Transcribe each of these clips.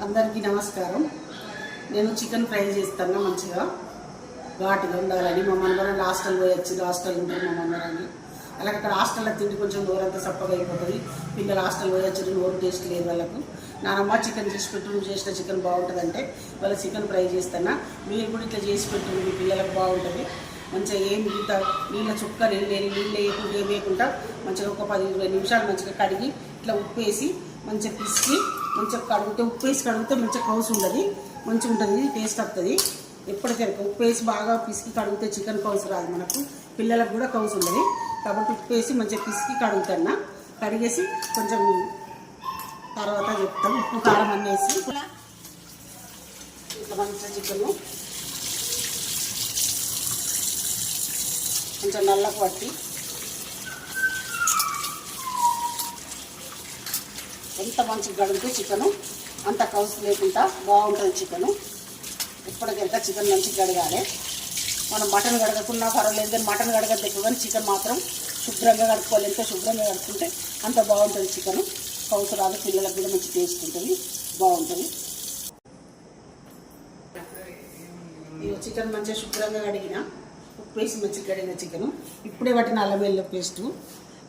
అందరికీ నమస్కారం. నేను చికెన్ ఫ్రై చేస్తాను. మంచిగా ఘాటుగా ఉండాలని మా మనవరాలు హాస్టల్ పోయి వచ్చి హాస్టల్ ఉంటారు మా మనవరాలు. అలాగే అక్కడ హాస్టల్లో తిండి కొంచెం నోరంతా సప్పగా అయిపోతుంది. పిల్లలు హాస్టల్ పోయి వచ్చి నోరు టేస్ట్ లేదు వాళ్ళకు. నానమ్మ చికెన్ చేసి పెట్టు, నువ్వు చేసిన చికెన్ బాగుంటుందంటే వాళ్ళ చికెన్ ఫ్రై చేస్తాను. మీరు కూడా ఇట్లా చేసి పెట్టు, మీ పిల్లలకు బాగుంటుంది. మంచిగా ఏం ఇంత నీళ్ళ చుక్క నీళ్ళు వేయకుండా వేయకుండా మంచిగా ఒక 10-20 నిమిషాలు మంచిగా కడిగి ఇట్లా ఉప్పు వేసి మంచిగా పిసికి మంచిగా కడిగితే ఉప్పు వేసి కడిగితే మంచిగా కౌసు ఉండదు, మంచిగా ఉంటుంది, టేస్ట్ వస్తుంది. ఎప్పటికైనా ఉప్పు వేసి బాగా పిసికి కడిగితే చికెన్ కౌసు రాదు మనకు, పిల్లలకు కూడా కౌసు ఉండదు. కాబట్టి ఉప్పు వేసి మంచిగా పిసికి కడుగుతున్నా. కడిగేసి కొంచెం తర్వాత చెప్తాం. ఉప్పు కారం అన్నీ వేసి ఇట్లా మంచిగా చికెన్ కొంచెం నల్లకు పట్టి ఎంత మంచిగా కడిగితే చికెను అంత కౌసు లేకుండా బాగుంటుంది. చికెను ఎప్పటికెంత చికెన్ మంచిగా కడగాలి. మనం మటన్ కడగకున్నా పర్వాలేదు, కానీ మటన్ కడగద్దు ఎక్కువ, కానీ చికెన్ మాత్రం శుభ్రంగా కడుక్కోవాలి. ఎంత శుభ్రంగా కడుక్కుంటే అంత బాగుంటుంది. చికెను కౌసు రాదు, పిల్లలకు కూడా మంచి టేస్ట్ ఉంటుంది, బాగుంటుంది. ఇవి చికెన్ మంచిగా శుభ్రంగా కడిగిన, ఉప్పు వేసి మంచిగా కడిగిన చికెను ఇప్పుడే పట్టిన అల్లం వెల్లుల్లి పేస్టు.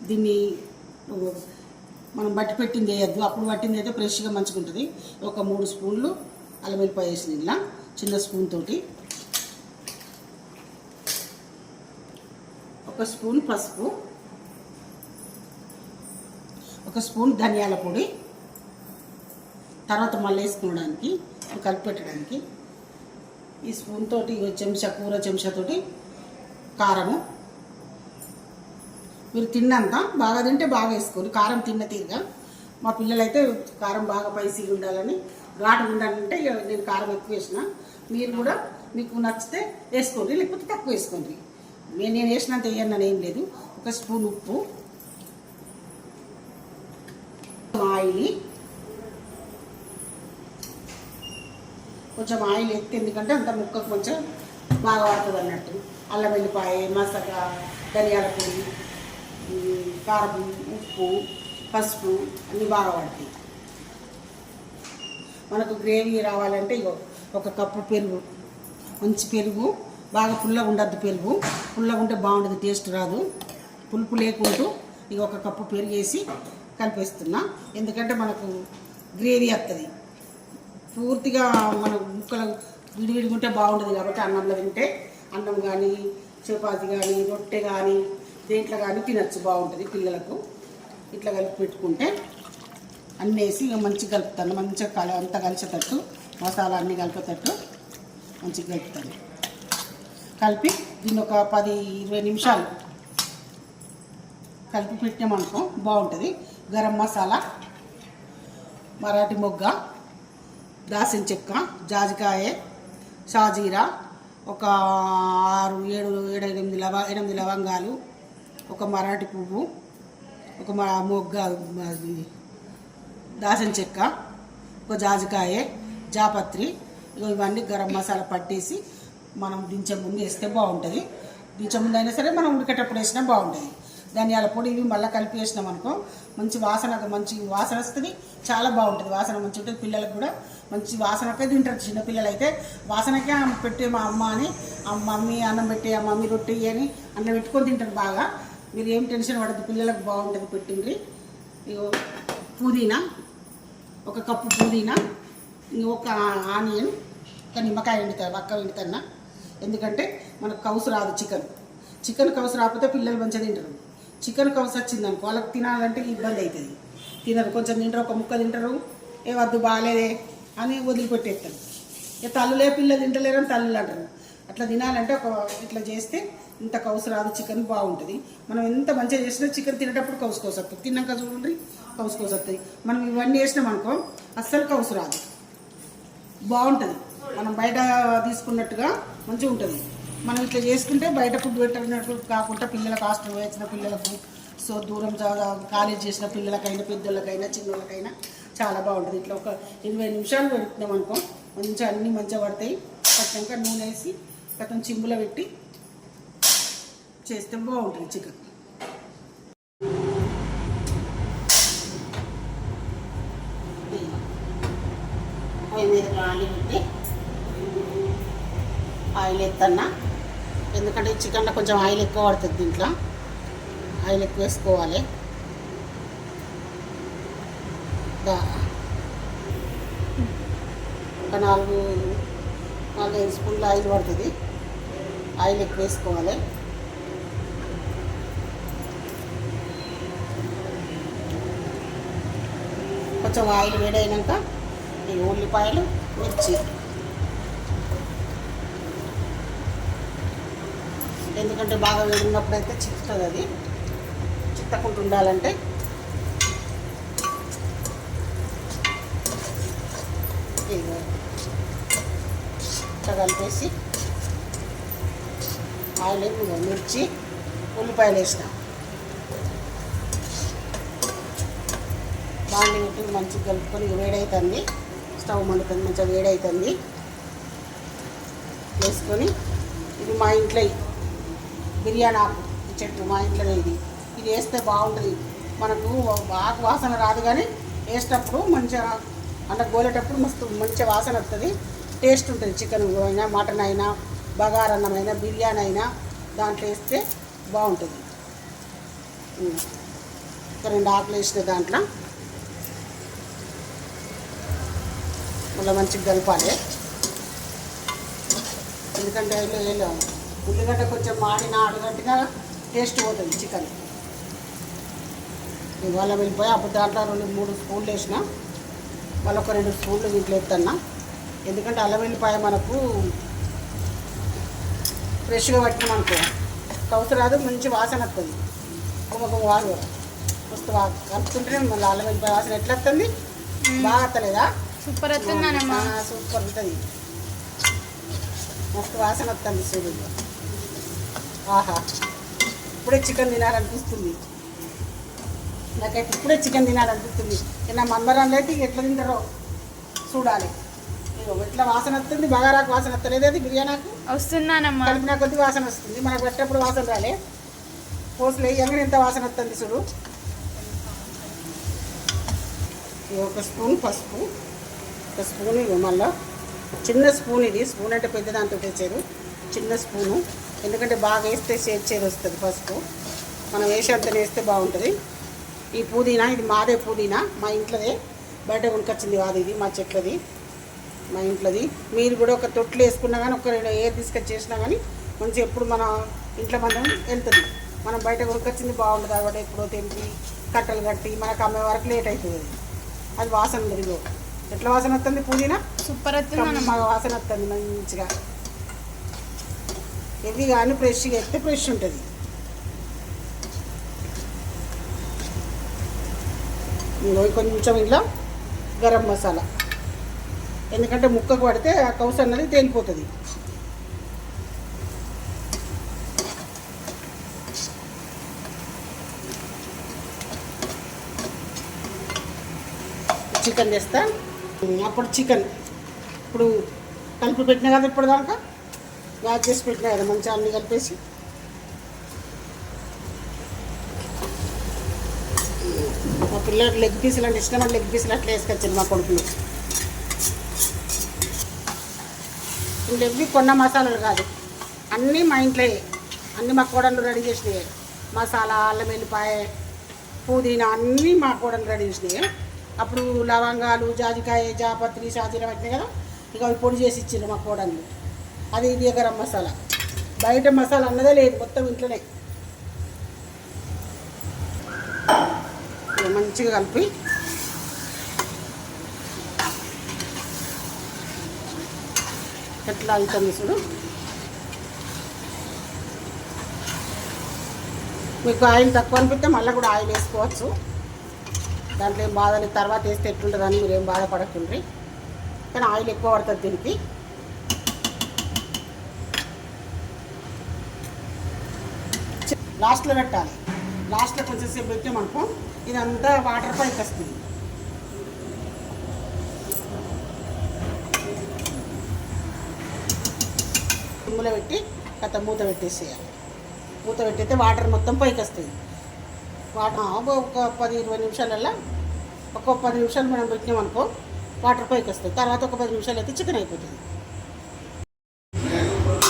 దీన్ని మనం బట్టి పెట్టింది వేయద్దు, అప్పుడు పట్టింది అయితే ఫ్రెష్గా మంచిగా ఉంటుంది. ఒక 3 స్పూన్లు అల్లం వెల్లిపాయ వేసిన ఇలా చిన్న స్పూన్ తోటి, 1 స్పూన్ పసుపు, 1 స్పూన్ ధనియాల పొడి, తర్వాత మళ్ళీ వేసుకోవడానికి కలిపి పెట్టడానికి ఈ స్పూన్ తోటి చెంచా కూర చెంచాతోటి కారము. మీరు తిన్నంత బాగా తింటే బాగా వేసుకోండి, కారం తిన్న తీరుగా. మా పిల్లలైతే కారం బాగా పైసీగా ఉండాలని, ఘాటు ఉండాలంటే నేను కారం ఎక్కువ వేసిన. మీరు కూడా మీకు నచ్చితే వేసుకోండి, లేకపోతే తక్కువ వేసుకోండి. నేను వేసినంత వేయను ఏం లేదు. 1 స్పూన్ ఉప్పు, ఆయిల్, కొంచెం ఆయిల్ ఎత్తి, ఎందుకంటే అంత ముక్కకు కొంచెం బాగా పడుతుంది అన్నట్టు. అల్లం వెల్లిపాయ మసాలా, ధనియాల పొడి, కారం, ఉప్పు, పసుపు అన్నీ బాగా పడతాయి. మనకు గ్రేవీ రావాలంటే ఇగో 1 కప్పు పెరుగు, మంచి పెరుగు, బాగా పుల్లగా ఉండద్దు. పెరుగు పుల్లగా ఉంటే బాగుంటుంది, టేస్ట్ రాదు. పులుపు లేకుంటూ ఇక 1 కప్పు పెరుగు వేసి కలిపేస్తున్నా. ఎందుకంటే మనకు గ్రేవీ వస్తుంది. పూర్తిగా మన ముక్కలు విడివిడిగా ఉంటే బాగుంటుంది. కాబట్టి అన్నంలో తింటే, అన్నం కానీ చపాతి కానీ రొట్టె కానీ దేంట్లో కానీ తినచ్చు, బాగుంటుంది పిల్లలకు. ఇట్లా కలిపి పెట్టుకుంటే అన్నీ వేసి ఇక మంచిగా కలుపుతాను. మంచిగా అంతా కలిసేటట్టు, మసాలా అన్నీ కలిపేటట్టు మంచిగా కలుపుతాను. కలిపి దీన్ని ఒక 10-20 నిమిషాలు కలిపి పెట్టామనుకో బాగుంటుంది. గరం మసాలా, మరాఠీ మొగ్గ, దాల్చిన చెక్క, జాజికాయ, షాజీరా, ఒక 6-8 లవంగాలు, ఒక మరాఠీ పువ్వు, ఒక మొగ్గ దాల్చిన చెక్క, ఒక జాజికాయ, జాపత్రి, ఇవన్నీ గరం మసాలా పట్టేసి మనం దించే ముందు వేస్తే బాగుంటుంది. దించే ముందు అయినా సరే మనం ఉడికేటప్పుడు వేసినా బాగుంటుంది. ధనియాల పొడి ఇవి మళ్ళీ కలిపి వేసినాం అనుకో మంచి వాసన వస్తుంది, చాలా బాగుంటుంది. వాసన మంచి ఉంటుంది, పిల్లలకు కూడా మంచి వాసనకే తింటారు. చిన్నపిల్లలు అయితే వాసనకే పెట్టే మా అమ్మ అని, మమ్మీ అన్నం పెట్టే, మమ్మీ రొట్టె అని అన్నం పెట్టుకొని తింటారు బాగా. మీరు ఏం టెన్షన్ పడద్దు, పిల్లలకు బాగుంటుంది. పెట్టిండ్రి. ఇగో పుదీనా, 1 కప్పు పుదీనా, ఒక ఆనియన్, ఒక నిమ్మకాయ వండుతున్నా. ఎందుకంటే మనకు కౌసు రాదు. చికెన్ కౌసు రాకపోతే పిల్లలు మంచిగా తింటారు. చికెన్ కౌసు వచ్చిందనుకో వాళ్ళకి తినాలంటే ఇబ్బంది అవుతుంది, తినరు. కొంచెం తింటారు, ఒక ముక్క తింటారు, ఏ వద్దు బాగాలేదే అని వదిలిపెట్టేస్తారు. ఇక తల్లులే పిల్లలు తింటలేరని తల్లులు అంటారు. అట్లా తినాలంటే ఇట్లా చేస్తే ఇంత కౌసు రాదు, చికెన్ బాగుంటుంది. మనం ఎంత మంచిగా చేసినా చికెన్ తినేటప్పుడు కౌసు వస్తుంది, తిన్నాక చూడండి కౌసు వస్తుంది. మనం ఇవన్నీ వేసినాం అనుకో అస్సలు కౌసు రాదు, బాగుంటుంది. మనం బయట తీసుకున్నట్టుగా మంచిగా ఉంటుంది. మనం ఇట్లా చేసుకుంటే బయట ఫుడ్ పెట్టినట్టు కాకుండా పిల్లలకు హాస్టల్ వేసిన పిల్లలకు, సో దూరం కాలేజ్ చేసిన పిల్లలకైనా, పెద్దోళ్ళకైనా, చిన్నోళ్ళకైనా చాలా బాగుంటుంది. ఇట్లా ఒక 20 నిమిషాలు పెడుతున్నాం అనుకో మంచిగా అన్నీ మంచిగా పడతాయి. పచ్చాక నూనె వేసి కొంచెం చిమ్ములో పెట్టి చేస్తే బాగుంటుంది చికెన్. పొయ్యి మీద ఆయిల్ పెట్టి ఆయిల్ ఎత్తన్నా, ఎందుకంటే ఈ చికెన్లో కొంచెం ఆయిల్ ఎక్కువ పడుతుంది, దీంట్లో ఆయిల్ ఎక్కువ వేసుకోవాలి. ఒక 4-5 స్పూన్ల ఆయిల్ పడుతుంది, ఆయిల్ ఎక్కువ వేసుకోవాలి. కొంచెం ఆయిల్ వేడైనాక ఈ ఉల్లిపాయలు, మిర్చి, ఎందుకంటే బాగా వేడినప్పుడు అయితే చిక్కుతుంది, అది చిక్కకుండా ఉండాలంటే ఇట్లా కలిపేసి ఆయిల్, మిర్చి, ఉల్లిపాయలు వేసిన బాండి పెట్టి మంచిగా కలుపుకొని వేడవుతుంది, స్టవ్ మండుతుంది, మంచిగా వేడవుతుంది. వేసుకొని ఇది మా ఇంట్లో బిర్యానీ ఆకు చెట్టు, మా ఇంట్లోనే ఇది వేస్తే బాగుంటుంది. మనకు ఆకు వాసన రాదు, కానీ వేసేటప్పుడు మంచిగా అలా గోలేటప్పుడు మంచిగా వాసన వస్తుంది, టేస్ట్ ఉంటుంది. చికెన్ అయినా, మటన్ అయినా, బగారన్నం అయినా, బిర్యానీ అయినా దాంట్లో వేస్తే బాగుంటుంది. ఒక 2 ఆకులు వేసిన దాంట్లో మళ్ళీ మంచిగా కలపాలి, ఎందుకంటే ఉల్లిగడ్డ కొంచెం మాడిన అడుగట్టుగా టేస్ట్ పోతుంది చికెన్. ఇవాళ వెళ్ళిపోయి అప్పుడు దాంట్లో 2-3 స్పూన్లు వేసిన, మళ్ళీ ఒక 2 స్పూన్లు దీంట్లో ఎత్తన్నా, ఎందుకంటే అల్లం వెల్లిపాయ మనకు ఫ్రెష్గా పట్టినామనుకో కౌసు రాదు, మంచి వాసన వస్తుంది. ఒక వాసన మస్తు కలుపుతుంటేనే మళ్ళీ అల్లం వెల్లిపాయ వాసన ఎట్లా వస్తుంది, బాగా వస్తలేదా? సూపర్ వస్తుందమ్మా, సూపర్ ఉంటుంది, మస్తు వాసన వస్తుంది సూర్యుడు. ఆహా, ఇప్పుడే చికెన్ తినాలనిపిస్తుంది నాకైతే, ఇప్పుడే చికెన్ తినాలనిపిస్తుంది. నా మన్మరాలు అయితే ఎట్లా తింటారో చూడాలి. ఎట్లా వాసన వస్తుంది, బగారాకు వాసన వస్తలేదు, అది బిర్యానీకు వస్తున్నానమ్మా, కలిపిన కొద్ది వాసన వస్తుంది. మనకు పెట్టేప్పుడు వాసన రాలే, పోసులు వేయంగానే ఎంత వాసన వస్తుంది చూడు. 1 స్పూన్ పసుపు, 1 స్పూన్ మళ్ళీ చిన్న స్పూన్, ఇది స్పూన్ అంటే పెద్ద దాంతో వేసారు, చిన్న స్పూను, ఎందుకంటే బాగా వేస్తే చేదు వస్తుంది పసుపు, మనం వేసేంతనే వేస్తే బాగుంటుంది. ఈ పుదీనా, ఇది మాదే పుదీనా, మా ఇంట్లోదే, బయట కొనుకొచ్చింది కాదు, ఇది మా చెట్లది, మా ఇంట్లోది. మీరు కూడా ఒక తొట్లు వేసుకున్నా కానీ, ఒక 2 ఏర్ తీసుకొచ్చేసినా కానీ మంచిగా ఎప్పుడు మన ఇంట్లో మనం వెళ్తుంది. మనం బయట కొనుకొచ్చింది బాగుంటుంది కాబట్టి ఎప్పుడో తెంపి కట్టలు కట్టి మనకు అమ్మే వరకు లేట్ అవుతుంది. అది వాసన లేదు, ఎట్లా వాసన వస్తుంది పుదీనా, సూపర్ వస్తుంది, బాగా వాసన వస్తుంది మంచిగా. ఇది కానీ ఫ్రెష్గా ఎత్తే ఫ్రెష్ ఉంటుంది. కొంచెం ఇలా గరం మసాలా, ఎందుకంటే ముక్కకు పడితే ఆ కౌసు అన్నది తేలిపోతుంది. చికెన్ చేస్తా, అప్పుడు చికెన్ ఇప్పుడు కలిపి పెట్టినా కదా, ఇప్పుడు దాకా యాడ్ చేసి పెట్టినా కదా, మంచిగా అన్నీ కలిపేసి మా పిల్లలకు లెగ్ పీసులు అంటే ఇష్టం, అంటే లెగ్ పీసులు అట్లా వేసుకొచ్చింది మా కొడుకులు. ఇవి కొన్న మసాలాలు కాదు, అన్నీ మా ఇంట్లో, అన్నీ మా కోడళ్ళు రెడీ చేసినాయి. మసాలా, అల్లం వెల్లిపాయ, పుదీనా అన్నీ మా కోడళ్ళు రెడీ చేసినాయి. అప్పుడు లవంగాలు, జాజికాయ, జాపత్రి, షాజీరా పెట్టినాయి కదా, ఇక అవి పొడి చేసి ఇచ్చిండ్రు మా కోడళ్ళు. అది ఇది గరం మసాలా, బయట మసాలా అన్నదే లేదు, మొత్తం ఇంట్లోనే. మంచిగా కలిపి ఎట్లా అవుతుంది చూడు. మీకు ఆయిల్ తక్కువ అనిపిస్తే మళ్ళీ కూడా ఆయిల్ వేసుకోవచ్చు, దాంట్లో ఏం బాధ లేదు. తర్వాత వేస్తే ఎట్లుంటుందని మీరు ఏం బాధపడకండి, కానీ ఆయిల్ ఎక్కువ పడుతుంది దీనికి. లాస్ట్లో పెట్టాలి, లాస్ట్లో కొంచెం సేపు పెట్టామనుకో ఇదంతా వాటర్ పైకి వస్తుంది. సిమ్లో పెట్టి మూత పెట్టేసేయాలి. మూత పెట్టయితే వాటర్ మొత్తం పైకి వస్తుంది. వాటర్ ఒక 10-20 నిమిషాలల్లో, ఒక 10 నిమిషాలు మనం పెట్టినామనుకో వాటర్ పైకి వస్తుంది. తర్వాత ఒక 10 నిమిషాలు అయితే చికెన్ అయిపోతుంది.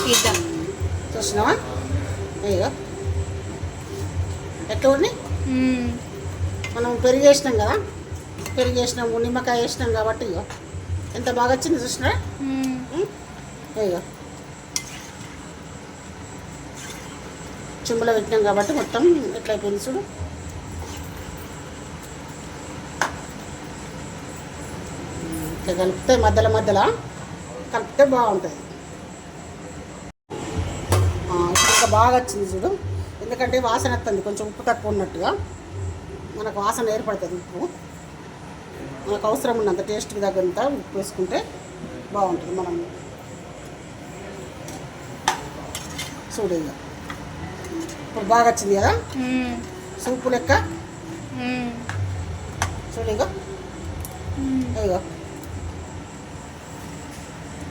తీద్దాం. చూసినావా అయ్యో ఎట్లా ఉన్నాయి. మనం పెరుగు వేసినాం కదా, పెరుగు వేసినాము, నిమ్మకాయ వేసినాం కాబట్టి ఇగో ఎంత బాగా వచ్చింది చూసినా. అయ్యో చుమ్ములో పెట్టినాం కాబట్టి మొత్తం ఎట్లా అయిపోయింది చూడు. ఇట్లా కలిపితే మధ్యలో కలిపితే బాగుంటుంది. ఇప్పుడు ఇంకా బాగా వచ్చింది చూడు. ఎందుకంటే వాసన వస్తుంది, కొంచెం ఉప్పు తక్కువ ఉన్నట్టుగా మనకు వాసన ఏర్పడుతుంది. ఉప్పు మనకు అవసరం ఉన్నంత టేస్ట్కి తగ్గంత ఉప్పు వేసుకుంటే బాగుంటుంది. మనం చూడు ఇక ఇప్పుడు బాగా వచ్చింది కదా సూపు లెక్క. చూడు ఇక ఇగో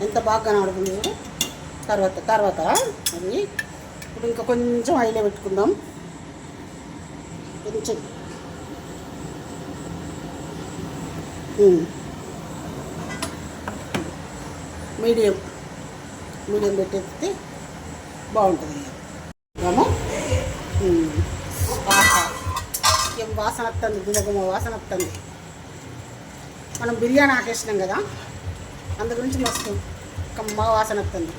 ఎంత బాగా కనబడుతుంది చూడు. తర్వాత అది ఇప్పుడు ఇంకా కొంచెం ఆయిల్ పెట్టుకుందాం. కొంచెం మీడియం పెట్టేస్తే బాగుంటుంది. ఏం వాసన వస్తుంది, గుమగుమ వాసన వస్తుంది. మనం బిర్యానీ ఆకేసినాం కదా, అందు గురించి మస్తు కమ్మ వాసన వస్తుంది.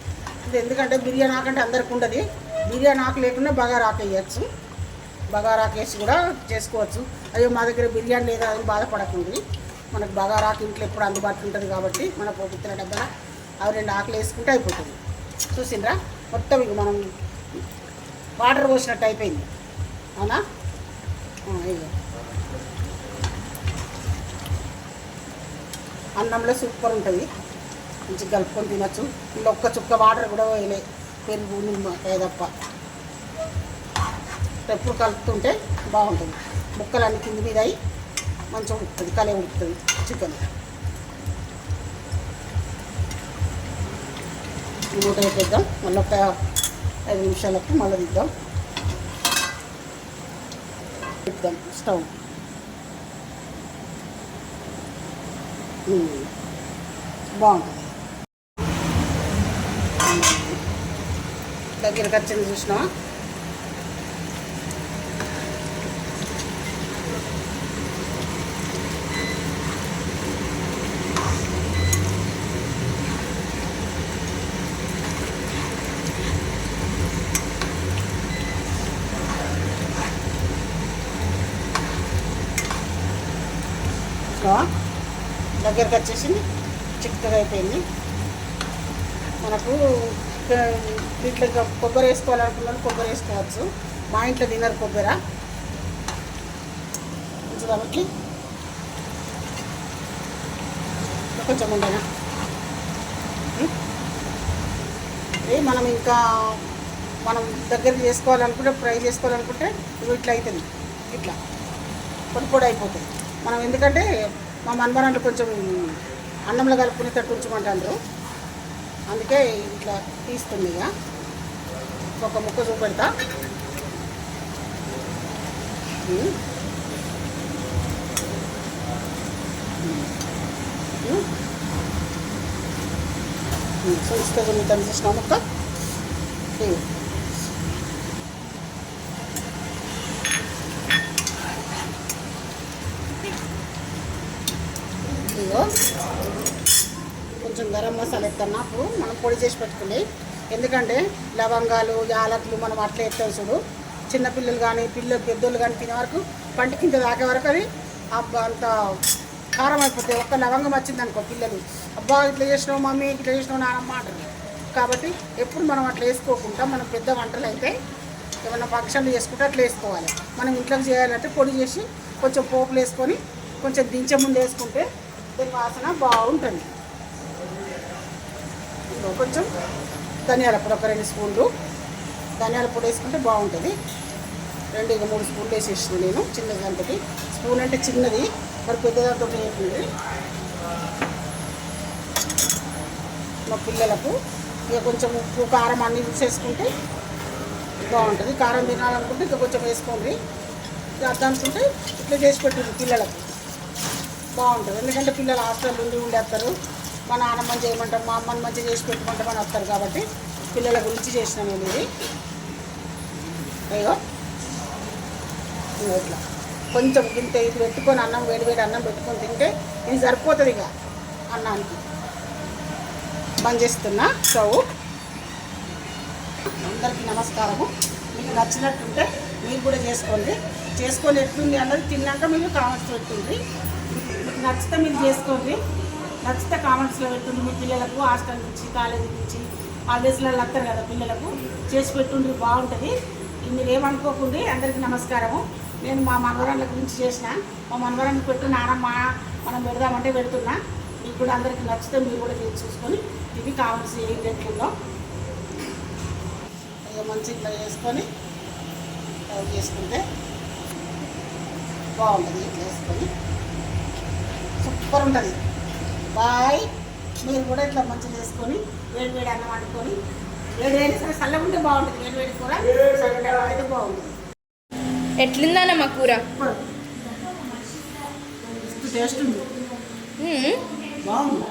ఎందుకంటే బిర్యానీ ఆకంటే అందరికి ఉండదు. బిర్యానీ ఆకు లేకుండా బగారా ఆకు వేయచ్చు. బగారా ఆకు వేసి కూడా చేసుకోవచ్చు. అయ్యో మా దగ్గర బిర్యానీ లేదా అని బాధపడకండి. మనకు బగారా ఆకు ఇంట్లో ఎప్పుడు అందుబాటులో ఉంటుంది కాబట్టి మన పోపిత్తుల డబ్బా అవి 2 ఆకులు వేసుకుంటే అయిపోతుంది. చూసిండ్రా మొత్తం ఇక మనం వాటర్ పోసినట్టు అయిపోయింది. అవునా? ఇక అన్నంలో సూపర్ ఉంటుంది, మంచిగా కలుపుకొని తినచ్చు. ఇలా ఒక్క చుక్క వాటర్ కూడా వేయలే, పెరుగు నిమ్మకాయ తప్ప. ఎప్పుడు కలుపుతుంటే బాగుంటుంది. ముక్కలన్నీ కింది మీద అయి మంచిగా ఉడుకుతుంది, కలే ఉడుకుతుంది చికెన్. మూట పెట్టేద్దాం, మళ్ళీ ఒక 5 నిమిషాలకు మళ్ళీ తీద్దాం. పెడదాం స్టవ్. బాగుంటుంది. దగ్గరికి వచ్చింది చూసినా. దగ్గరికి వచ్చేసింది, చిక్కగా అయిపోయింది. మనకు దీంట్లో కొబ్బరి వేసుకోవాలనుకున్నాను, కొబ్బరి వేసుకోవచ్చు. మా ఇంట్లో తినరు కొబ్బరి కాబట్టి కొంచెం ఉండనా. మనం ఇంకా మనం దగ్గరికి చేసుకోవాలనుకుంటే, ఫ్రై చేసుకోవాలనుకుంటే ఇట్లా అవుతుంది, ఇట్లా పొడి అయిపోతుంది. మనం ఎందుకంటే మా మనమరాళ్ళు కొంచెం అన్నంలో కలుపుకునేటట్టు ఉంచమంటారు, అందుకే ఇట్లా తీస్తుంది. ఇక ఒక ముక్క చూపెడతా. చూస్తే చూద్దాం చూసిన ముక్క. ఇదిగో కొంచెం గరం మసాలా ఎత్తన్నా అప్పుడు మనం పొడి చేసి పెట్టుకుని. ఎందుకంటే లవంగాలు యాలకులు మనం అట్లా ఎత్తాం చూడు. చిన్నపిల్లలు కానీ పెద్దోళ్ళు కానీ తినే వరకు పంట కింద తాగే వరకు అది అబ్బా అంత కారం అయిపోతాయి. ఒక్క లవంగం వచ్చింది అనుకో పిల్లలు అబ్బా ఇట్లా చేసినావు మమ్మీ, ఇట్లా చేసినావు నానమ్మ అంటారు. కాబట్టి ఎప్పుడు మనం అట్లా వేసుకోకుండా మనం పెద్ద వంటలు అయితే ఏమన్నా ఫంక్షన్లు చేసుకుంటే అట్లా వేసుకోవాలి. మనం ఇంట్లోకి చేయాలంటే పొడి చేసి కొంచెం పోపులు వేసుకొని కొంచెం దించే ముందు వేసుకుంటే దీని వాసన బాగుంటుంది. కొంచెం ధనియాల పొడి ఒక 2 స్పూన్లు ధనియాల పొడి వేసుకుంటే బాగుంటుంది. 2-3 స్పూన్లు వేసేసిన నేను చిన్న దాంతో. స్పూన్ అంటే చిన్నది, మరి పెద్దదాంతో వేయకండి. మా పిల్లలకు ఇక కొంచెం ఉప్పు కారం అన్నీ చూసేసుకుంటే బాగుంటుంది. కారం తినాలనుకుంటే ఇక కొంచెం వేసుకోండి. ఇక అద్దనుకుంటే ఇట్లా చేసి పెట్టింది పిల్లలకు. బాగుంటుంది. ఎందుకంటే పిల్లలు హాస్టల్ ఉండి ఉండేస్తారు, మా నాన్నమ్మని చేయమంటాం, మా అమ్మని మంచిగా చేసి పెట్టుకుంటామని వస్తారు. కాబట్టి పిల్లల గురించి చేసిన నేను ఇది. అయ్యో ఇట్లా కొంచెం ఇంత ఇది పెట్టుకొని అన్నం వేడి అన్నం పెట్టుకొని తింటే ఇది సరిపోతుంది ఇక అన్నానికి. బంద్ చేస్తున్నా స్టవ్. అందరికీ నమస్కారము. మీకు నచ్చినట్టుంటే మీరు కూడా చేసుకొని ఎట్లుంది అన్నది తిన్నాక మీరు కామెంట్స్ పెట్టుంది. మీకు నచ్చితే మీరు చేసుకోండి, నచ్చితే కామెంట్స్లో పెట్టుంది. మీ పిల్లలకు హాస్టల్ నుంచి కాలేజీ నుంచి హాలిడేస్లలో వస్తారు కదా, పిల్లలకు చేసి పెట్టుండి బాగుంటుంది. మీరు ఏమనుకోకుండా అందరికీ నమస్కారము. నేను మా మనవరాళ్ళ గురించి చేసిన, మా మనవరాన్ని పెట్టు నానమ్మ మనం పెడదామంటే పెడుతున్నా. మీకు కూడా అందరికీ నచ్చితే మీరు కూడా చేసి చూసుకొని ఇది కామెంట్స్ ఏం పెట్టుకుందాం. మంచి ఇట్లా చేసుకొని చేసుకుంటే బాగుంటుంది. ఇట్లా వేసుకొని సూపర్ ఉంటుంది. బాయ్. మీరు కూడా ఇట్లా మంచిగా చేసుకొని వేడి అన్నం వండుకొని వేడి సరే చల్లగా ఉంటే బాగుంటుంది. వేడి కూర చల్లగా అయితే బాగుంటుంది. ఎట్లుందన్నమ్మ కూర? టేస్ట్ ఉంది, బాగుంది.